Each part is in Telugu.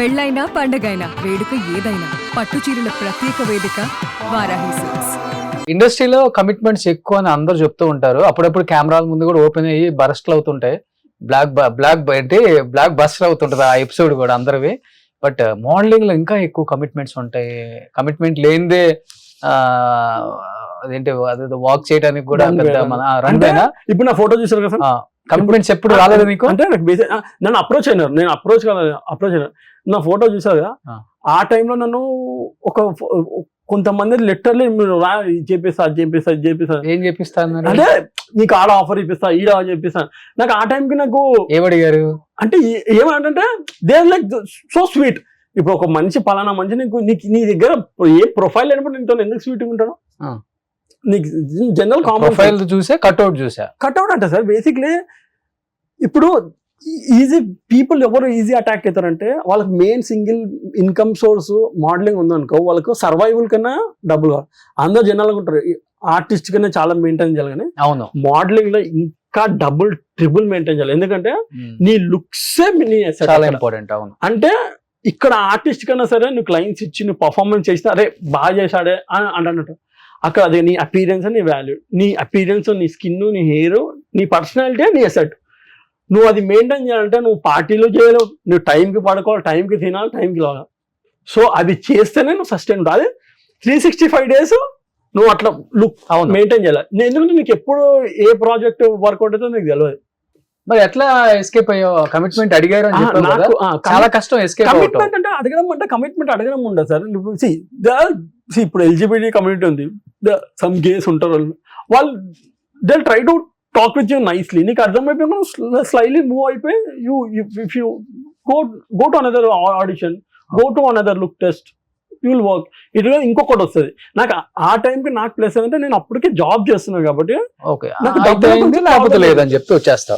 పెళ్ళైనా పండగైనా వేడుక ఏదైనా పట్టు చీరల ప్రత్యేక వేదిక వారాహి సిల్క్స్. ఇండస్ట్రీలో కమిట్మెంట్స్ ఎక్కువ అని అందరూ చెప్తూ ఉంటారు. అప్పుడప్పుడు కెమెరాల ముందు కూడా ఓపెన్ అయ్యి బరస్ట్లు అవుతుంటాయి. బ్లాక్ బస్టర్ అవుతుంటది ఆ ఎపిసోడ్ కూడా అందరివి. బట్ మోడలింగ్ లో ఇంకా ఎక్కువ కమిట్మెంట్స్ ఉంటాయి. కమిట్మెంట్ లేనిదే అదేంటి అదేదో వాక్ చేయడానికి కూడా పెద్ద మన రన్వేనా. ఇప్పుడు నా ఫోటో చూసారు కదా, కమిట్మెంట్స్ ఎప్పుడు రాలేదు మీకు? అంటే నాకు నన్ను అప్రోచ్ అయినారు, నేను అప్రోచ్ అయినా నా ఫోటో చూసారు కదా, ఆ టైంలో నన్ను ఒక కొంతమంది లెటర్లీ మీరు చేపిస్తా ఏం చేపిస్తాను అంటే నీకు ఆడ ఆఫర్ ఇప్పిస్తా ఈడ చేపిస్తాను. నాకు ఆ టైంకి నాకు ఏమడిగారు అంటే ఏమంటే దే లైక్ సో స్వీట్. ఇప్పుడు ఒక మనిషి పలానా మనిషి నీకు నీ దగ్గర ఏ ప్రొఫైల్ లేనప్పుడు నేను ఎందుకు స్వీట్ ఉంటాను? నీకు జనరల్ ప్రొఫైల్ చూసే కట్అవుట్ అంటే సార్ బేసిక్లీ ఇప్పుడు ఈజీ పీపుల్ ఎవరు ఈజీ అటాక్ అవుతారంటే వాళ్ళకి main single income source modelling ఉందనుకో, వాళ్ళకు సర్వైవల్ కన్నా డబ్బులు కావాలి. అందరూ జనాలుగా ఉంటారు, ఆర్టిస్ట్ కన్నా చాలా మెయింటైన్ చేయాలి. కానీ అవును, మోడలింగ్ లో ఇంకా డబుల్ ట్రిపుల్ మెయింటైన్ చేయాలి. ఎందుకంటే నీ లుక్సే చాలా ఇంపార్టెంట్. అవును, అంటే ఇక్కడ ఆర్టిస్ట్ కన్నా సరే నువ్వు క్లయింట్స్ ఇచ్చి నువ్వు పర్ఫార్మెన్స్ చేసినా అరే బాగా చేశాడే అని అంటున్నట్టు, అక్కడ అది నీ అపీరెన్స్, నీ వాల్యూ, నీ అపీరెన్స్, నీ స్కిన్, నీ హెయిర్, నీ పర్సనాలిటీ, నీ అసెట్, నువ్వు అది మెయింటైన్ చేయాలంటే నువ్వు పార్టీలు చేయలేవు, నువ్వు టైంకి పడుకోవాలి, టైంకి తినాలి, టైంకి లేవాలి. సో అది చేస్తేనే నువ్వు సస్టైన్ ఉంటుంది. అది 365 days నువ్వు అట్లా లుక్ మెయింటైన్ చేయాలి. ఎందుకంటే నీకు ఎప్పుడు ఏ ప్రాజెక్ట్ వర్కౌట్ అవుతుందో నీకు తెలియదు. మరి ఎట్లా ఎస్కేప్ అయ్యావు? కమిట్మెంట్ అడిగారు అని చెప్పావు కదా, చాలా కష్టం ఎస్కేప్. కమిట్మెంట్ అంటే కమిట్మెంట్ అడగడం ఉండదు సార్. ఇప్పుడు ఎల్జిబిటీ కమ్యూనిటీ ఉంది, సమ్ గేస్ ఉంటారు, వాళ్ళు they try to talk with you nicely. నీకు అర్థమైపోయి స్లైలీ మూవ్ అయిపోయి if you go to another audition, go to another look test, you will work. ఇట్లా ఇంకొకటి వస్తుంది. నాకు ఆ టైంకి నాకు ప్లస్ ఏంటంటే నేను అప్పటికే జాబ్ చేస్తున్నాను కాబట్టి లేదని చెప్తే వచ్చేస్తా.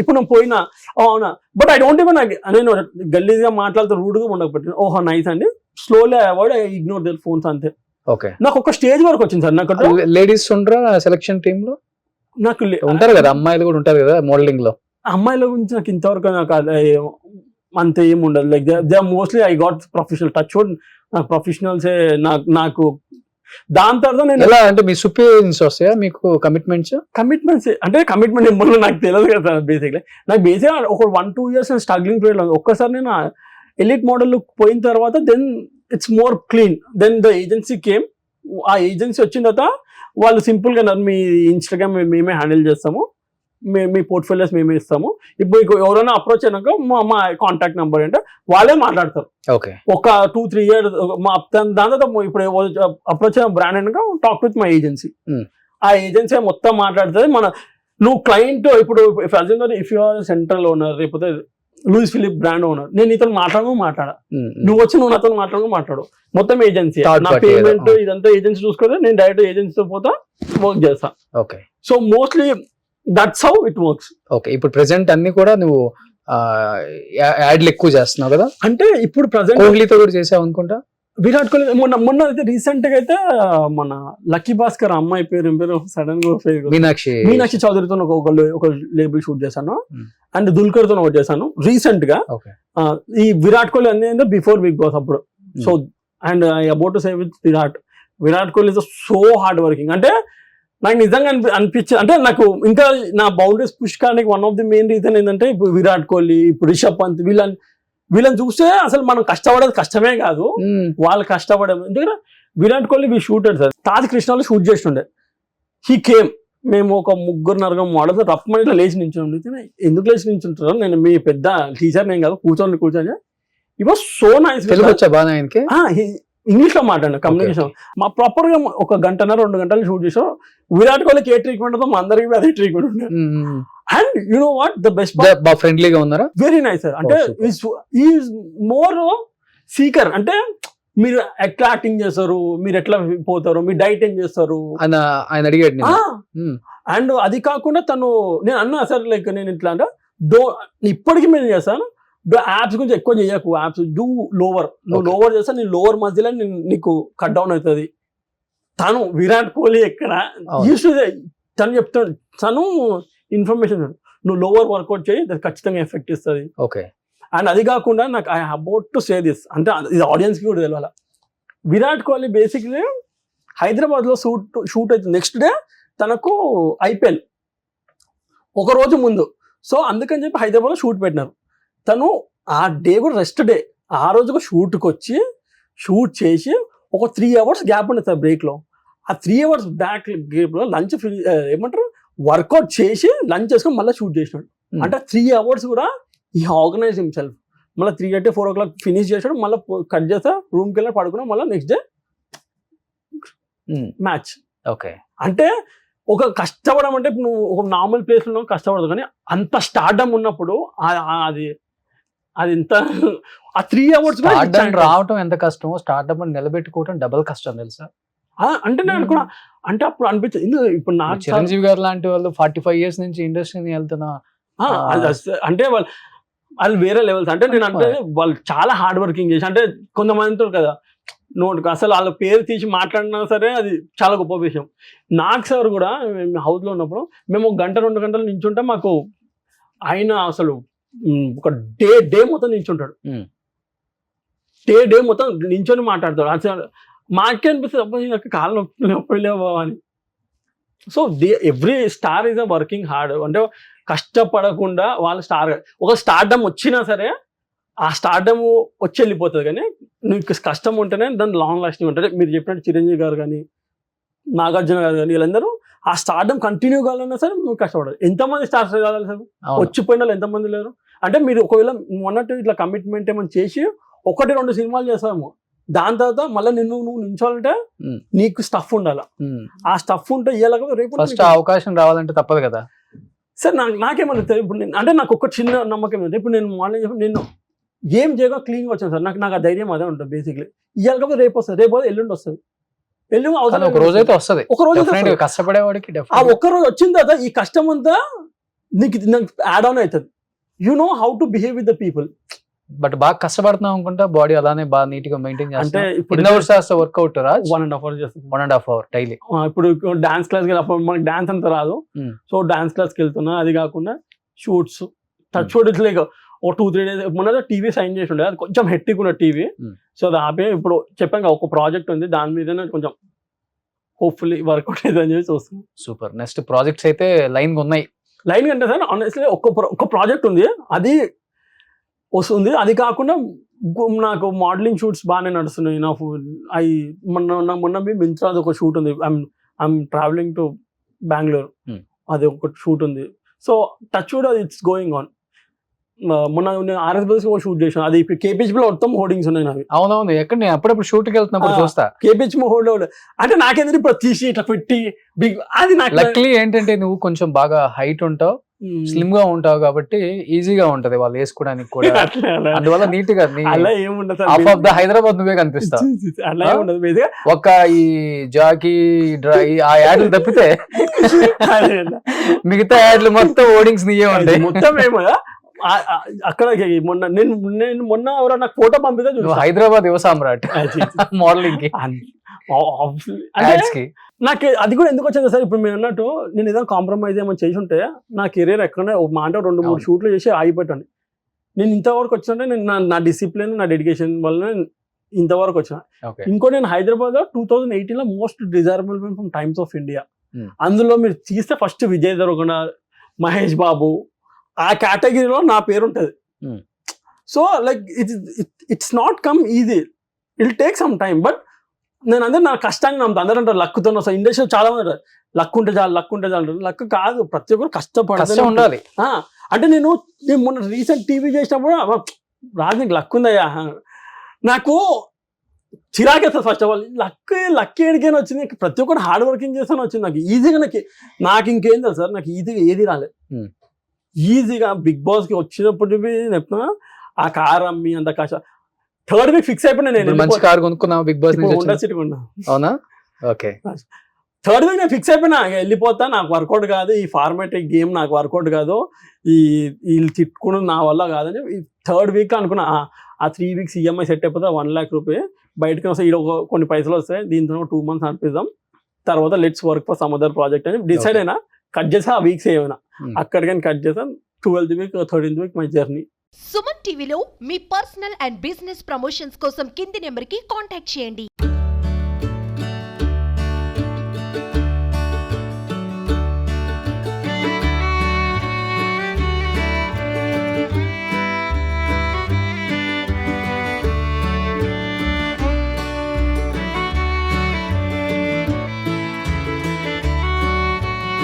ఇప్పుడు నేను పోయినా అవునా, బట్ ఐ డోంట్ ఈవెన్, నేను గల్లీగా మాట్లాడుతూ రూడ్గా ఉండకపోతే ఓహో నైస్ అండి, slowly avoid, I ignore their phones అంతే. ఓకే, నాకు ఒక స్టేజ్ వరకు వచ్చింది సార్. నాకు లేడీస్ ఉండరా సెలక్షన్ టీమ్ లో? నాకు ఉంటారు కదా, అమ్మాయిలు కూడా ఉంటారు కదా మోడలింగ్ లో. అమ్మాయిల గురించి నాకు ఇంతవరకు నాకు అంత ఏం ఉండదు. Like they mostly I got professional touch. నాకు ప్రొఫెషనల్సే నాకు. దాని తర్వాత నేను ఎలా అంటే మీ సుపీరియన్స్ వస్తాయా మీకు కమిట్మెంట్స్ అంటే కమిట్మెంట్ ఇవ్వడం నాకు తెలియదు కదా బేసిక్లీ. నాకు బేసిక్గా ఒక 1-2 years స్ట్రగ్లింగ్ పీరియడ్ ఉంది. ఒక్కసారి నేను ఎలిట్ మోడల్ పోయిన తర్వాత then it's more clean. Then the agency came. ఆ ఏజెన్సీ వచ్చిన తర్వాత వాళ్ళు సింపుల్గా మీ ఇన్స్టాగ్రామ్ మేమే హ్యాండిల్ చేస్తాము, మీ పోర్ట్ఫోలియోస్ మేమే ఇస్తాము, ఇప్పుడు ఎవరైనా అప్రోచ్ అయినాక మా కాంటాక్ట్ నెంబర్ అంటే వాళ్ళే మాట్లాడతారు. ఒక 2-3 years దాని తర్వాత ఇప్పుడు అప్రోచ్ అయిన బ్రాండ్ అయినాక టాక్ విత్ మై ఏజెన్సీ. ఆ ఏజెన్సీ మొత్తం మాట్లాడుతుంది. నువ్వు క్లయింట్ ఇప్పుడు if you or central owner, లేకపోతే లూయిస్ ఫిలిప్ బ్రాండ్ ఓనర్, నేను నీతో మాట్లాడా, నువ్వు వచ్చి నువ్వు నాతో మాట్లాడు, మొత్తం ఏజెన్సీ, నా పేమెంట్ ఇదంతా ఏజెన్సీ చూసుకోవాలి. నేను డైరెక్ట్ ఏజెన్సీతో పోతా వర్క్ చేస్తా. So mostly that's how it works. Okay, ఇప్పుడు ప్రెసెంట్ అన్ని కూడా నువ్వు యాడ్లు ఎక్కువ చేస్తున్నావు కదా? అంటే ఇప్పుడు ప్రెసెంట్ కోహ్లీతో కూడా చేసావు అనుకుంటా. విరాట్ కోహ్లీ మొన్న అయితే రీసెంట్ గా అయితే మన లక్కీ భాస్కర్ అమ్మాయి పేరు సడన్ గా మీనాక్షి చౌదరితో ఒక లేబుల్ షూట్ చేశాను, అండ్ దుల్కర్ తో ఒకటి చేశాను రీసెంట్ గా. ఈ విరాట్ కోహ్లీ అన్ని బిఫోర్ బిగ్ బాస్ అప్పుడు. So and I about to say with Virat Kohli is so hard working. అంటే నాకు నిజంగా అనిపించింది, అంటే నాకు ఇంకా నా బౌండరీస్ పుష్ కావడానికి one of the main reason ఏంటంటే ఇప్పుడు విరాట్ కోహ్లీ, ఇప్పుడు రిషబ్ పంత్, వీళ్ళని చూస్తే అసలు మనం కష్టపడేది కష్టమే కాదు, వాళ్ళు కష్టపడే. ఎందుకంటే Virat Kohli we shooted sir, Taj కృష్ణలో షూట్ చేస్తుండే. హీ కేమ్, మేము ఒక 3-4 మోడల్స్ రఫ్ మనీలో లేచి నించుంటే, ఎందుకు లేచి నించుంటారో, నేను మీ పెద్ద టీచర్ నేను కాదు, కూర్చొని it was so nice. English లో మాట్లాడిన కమ్యూనికేషన్. మా ప్రాపర్ గా 1 గంటన్నర 2 గంటలు షూట్ చేసాం. విరాట్ కోహ్లీకి ఏ ట్రీట్మెంట్ ఉందో మా అందరికి అదే ట్రీట్మెంట్ ఉండే. And you know what the best, ఫ్రెండ్లీగా ఉన్నారా? Very nice sir. అంటే ఈజ్ మోర్ సీకర్. అంటే మీరు ఎట్లా యాక్టింగ్ చేస్తారు, మీరు ఎట్లా పోతారు, మీ డైట్ ఏం చేస్తారు ఆయన అడిగాడు. అండ్ అది కాకుండా నేను అన్నా సార్, లైక్ నేను ఇట్లా అంటే ఇప్పటికీ నేను చేస్తాను, యాప్స్ గురించి ఎక్కువ చేయకు, యాప్స్ డూ లోవర్. నువ్వు లోవర్ చేస్తా, నీ లోవర్ మధ్యలో నీకు కట్ డౌన్ అవుతుంది. తను విరాట్ కోహ్లీ ఎక్కడ తను చెప్తాడు, తను ఇన్ఫర్మేషన్ నువ్వు లోవర్ వర్కౌట్ చేయి, ఖచ్చితంగా ఎఫెక్ట్ ఇస్తుంది. అండ్ అది కాకుండా నాకు I about to say this, అంటే ఇది ఆడియన్స్కి కూడా తెలియాలి. విరాట్ కోహ్లీ బేసిక్లీ హైదరాబాద్లో షూట్ అవుతుంది, నెక్స్ట్ డే తనకు IPL ఒక రోజు ముందు. సో అందుకని చెప్పి హైదరాబాద్లో షూట్ పెట్టినారు. తను ఆ డే కూడా రెస్ట్ డే, ఆ రోజు షూట్కి వచ్చి షూట్ చేసి ఒక 3 hours గ్యాప్ ఉండేది సార్ బ్రేక్లో. ఆ 3 hours బ్యాక్ గ్యాప్లో లంచ్ ఏమంటారు వర్కౌట్ చేసి లంచ్ చేసుకొని మళ్ళీ షూట్ చేసినాడు. అంటే 3 hours కూడా ఈ ఆర్గనైజ్ హిమ్సెల్ఫ్. మళ్ళీ 3:30, 4 o'clock ఫినిష్ చేసాడు, మళ్ళీ కట్ చేస్తా రూమ్కి వెళ్ళి పడుకున్నా, మళ్ళీ నెక్స్ట్ డే మ్యాచ్. ఓకే, అంటే ఒక కష్టపడడం అంటే నువ్వు ఒక నార్మల్ ప్లేస్లో కష్టపడదు, కానీ అంత స్టార్డమ్ ఉన్నప్పుడు అది ఎంత ఆ 3 hours రావటం ఎంత కష్టమో, స్టార్ట్అప్ నిలబెట్టుకోవటం డబల్ కష్టం తెలుసా. అంటే నేను అనుకున్నా, అంటే అప్పుడు అనిపించింది ఇప్పుడు నాకు చిరంజీవి గారు లాంటి వాళ్ళు 45 years నుంచి ఇండస్ట్రీని వెళ్తున్నా, అంటే వాళ్ళు వేరే లెవెల్స్. అంటే నేను అంటే వాళ్ళు చాలా హార్డ్ వర్కింగ్ చేసి, అంటే కొంతమందితో కదా నోట్ అసలు వాళ్ళ పేరు తీసి మాట్లాడినా సరే అది చాలా గొప్ప విషయం. నాకు సార్ కూడా మేము హౌస్లో ఉన్నప్పుడు మేము 1 గంట 2 గంటలు నించుంటే మాకు ఆయన అసలు ఒక డే మొత్తం నించుంటాడు, డే మొత్తం నించొని మాట్లాడతాడు. అసలు మాకే అనిపిస్తుంది అబ్బాయి నాకు కాళ్ళు నొప్పి లేవా అని. So every star is a working hard, అంటే కష్టపడకుండా వాళ్ళ ఒక స్టార్డమ్ వచ్చినా సరే ఆ స్టార్డమ్ వచ్చి వెళ్ళిపోతుంది, కానీ నీకు కష్టం ఉంటేనే దాని లాంగ్ లాస్టింగ్ ఉంటుంది. మీరు చెప్పినట్టు చిరంజీవి గారు కానీ నాగార్జున గారు కానీ వీళ్ళందరూ ఆ స్టార్డమ్ కంటిన్యూ కావాలన్నా సరే నువ్వు కష్టపడాలి. ఎంతమంది స్టార్స్ కావాలి సార్, వచ్చిపోయిన వాళ్ళు ఎంతమంది లేరు. అంటే మీరు ఒకవేళ మొన్నట్టు ఇట్లా కమిట్మెంట్ ఏమైనా చేసి 1-2 సినిమాలు చేస్తాము, దాని తర్వాత మళ్ళీ నువ్వు నించోవాలంటే నీకు స్టఫ్ ఉండాలి. ఆ స్టఫ్ ఉంటే ఇవ్వలేకపోతే రేపు ఫస్ట్ అవకాశం రావాలంటే తప్పదు కదా సార్. నాకేమన్నా ఇప్పుడు అంటే నాకు ఒక చిన్న నమ్మకం ఏంటంటే, ఇప్పుడు నేను మార్నింగ్ చెప్పి నేను ఏం చేయగా క్లీన్గా వచ్చాను సార్, నాకు ఆ ధైర్యం అదే ఉంటుంది బేసిక్లీ. ఇవ్వకపోతే రేపు వస్తుంది, రేపు ఎల్లుండి వస్తుంది, ఎల్లుండి ఒక రోజు అయితే వస్తుంది. ఒక రోజు కష్టపడేవాడికి ఆ ఒక్క రోజు వచ్చిన తర్వాత ఈ కష్టం అంతా నీకు యాడ్ ఆన్ అవుతుంది. You know how to behave with the people. But బాగా కష్టపడుతున్నాం అనుకుంటా, బాడీ అలానే బాగా నీట్ గా మెయింటైన్ అంటే ఇప్పుడు వర్కౌట్ 1.5 hours చేస్తాను, 1.5 hour డైలీ. ఇప్పుడు డాన్స్ క్లాస్కి అప్పుడు మనకి డాన్స్ అంతా రాదు, సో డాన్స్ క్లాస్కి వెళ్తున్నా. అది కాకుండా షూట్స్ టచ్ షూట్ లైక్ ఒక 2-3 days మొన్న టీవీ సైన్ చేసి ఉండే, అది కొంచెం హెట్టిక్ ఉన్న టీవీ. సో అది ఆపే ఇప్పుడు చెప్పాను ఒక ప్రాజెక్ట్ ఉంది, దాని మీద కొంచెం హోప్ఫుల్లీ వర్కౌట్ అవుతుందని చెప్పి చూస్తున్నాం. సూపర్. నెక్స్ట్ ప్రాజెక్ట్స్ అయితే లైన్ ఉన్నాయి. లైన్ అంటే సార్ ఆనెస్ట్లీ ఒక ప్రాజెక్ట్ ఉంది, అది వస్తుంది. అది కాకుండా నాకు మోడలింగ్ షూట్స్ బాగానే నడుస్తున్నాయి. నాకు మొన్న మింత్రాది ఒక షూట్ ఉంది, ఐఎమ్ ట్రావెలింగ్ టు బెంగళూరు, అది ఒక షూట్ ఉంది. సో టచ్ కూడా ఇట్స్ గోయింగ్ ఆన్. మొన్న RS Brothers షూట్ చేసాను, అది ఇప్పుడు KPHP లో మొత్తం హోర్డింగ్స్ ఉన్నాయి నావి. అవునవును, ఎక్కడ నేను అప్పుడప్పుడు షూట్కి వెళ్తున్నప్పుడు చూస్తా KPHP హోర్డింగ్. అంటే నాకేంటంటే ఇప్పుడు తీసి ఇట్లా పెట్టి బిగ్, అది నాకు లక్లీ ఏంటంటే నువ్వు కొంచెం బాగా హైట్ ఉంటావు, స్లిమ్ గా ఉంటావు కాబట్టి ఈజీగా ఉంటది వాళ్ళు వేసుకోవడానికి కూడా. అందువల్ల నీట్ గా అలా ఏముండదు, హాఫ్ ఆఫ్ ద హైదరాబాద్ నువ్వే కనిపిస్తావు. అలా ఏముండదు, ఒక ఈ జాకీ డ్రై ఆ యాడ్లు తప్పితే మిగతా యాడ్లు మొత్తం ఓడింగ్స్ నీయే ఉంటాయి. మొత్తం ఏమో అక్కడ మొన్న ఎవరో నాకు ఫోటో పంపితే హైదరాబాద్ యువ సామ్రాట్ మోడలింగ్ కి. నాకు అది కూడా ఎందుకు వచ్చింది సార్, ఇప్పుడు మీరు అన్నట్టు నేను ఏదైనా కాంప్రమైజ్ ఏమైనా చేసి ఉంటే నా కెరీర్ ఎక్కడనే ఒక మాట 2-3 షూట్లు చేసి ఆగిపెట్టాను. నేను ఇంతవరకు వచ్చినంటే నేను నా డిసిప్లిన్, నా డెడికేషన్ వల్ల ఇంతవరకు వచ్చిన. ఇంకో నేను హైదరాబాద్ 2018లో most desirable from Times of India, అందులో మీరు తీస్తే ఫస్ట్ విజయ్ దేవరకొండ, మహేష్ బాబు, ఆ కేటగిరీలో నా పేరు ఉంటుంది. So like it's not come easy, it take some time. But నేను అందరూ నా కష్టాన్ని నమ్ముతా. అందరూ అంటారు లక్కుతో వస్తాను, ఇండస్ట్రీలో చాలా మంది అంటారు లక్ ఉంటే చాలు, లక్ ఉంటే చాలు. లక్ కాదు, ప్రతి ఒక్కరు కష్టపడాలి ఉండాలి. అంటే నేను మొన్న రీసెంట్ టీవీ చేసినప్పుడు రాజు నీకు లక్ ఉందయ్యా, నాకు చిరాకేస్తుంది. ఫస్ట్ ఆఫ్ ఆల్ లక్ ఏడికైనా వచ్చింది, ప్రతి ఒక్కరు హార్డ్ వర్కింగ్ చేస్తాను వచ్చింది. నాకు ఈజీగా నాకు ఇంకేం తెలుసు సార్, నాకు ఈజీగా ఏది రాలేదు. ఈజీగా బిగ్ బాస్కి వచ్చినప్పుడు చెప్తున్నా ఆ కార్ అమ్మి అంత కష్టం. 3rd week ఫిక్స్ అయిపోయినా, నేను మంచి కార్ కొనుక్కున్నావు బిగ్ బాస్ నుంచి. అవునా? ఓకే. 3rd week నేను ఫిక్స్ అయిపోయినా, వెళ్ళిపోతా, నాకు వర్కౌట్ కాదు, ఈ ఫార్మాట్ గేమ్ నాకు వర్కౌట్ కాదు, వీళ్ళు తిట్టుకుని నా వల్ల కాదని 3rd week అనుకున్నా. ఆ 3 weeks EMI సెట్ అయిపోతే 1 lakh రూపాయలు బయటకు వస్తాయి, కొన్ని పైసలు వస్తాయి, దీంతో 2 months నడిపిద్దాం, తర్వాత let's work for some other project అని డిసైడ్ అయినా. కట్ చేసా ఆ వీక్స్ ఏమైనా, అక్కడికని కట్ చేసాను. 12th week 13th week my journey. Suman టీవీలో మీ పర్సనల్ అండ్ బిజినెస్ ప్రమోషన్స్ కోసం కింది నెంబర్కి కాంటాక్ట్ చేయండి.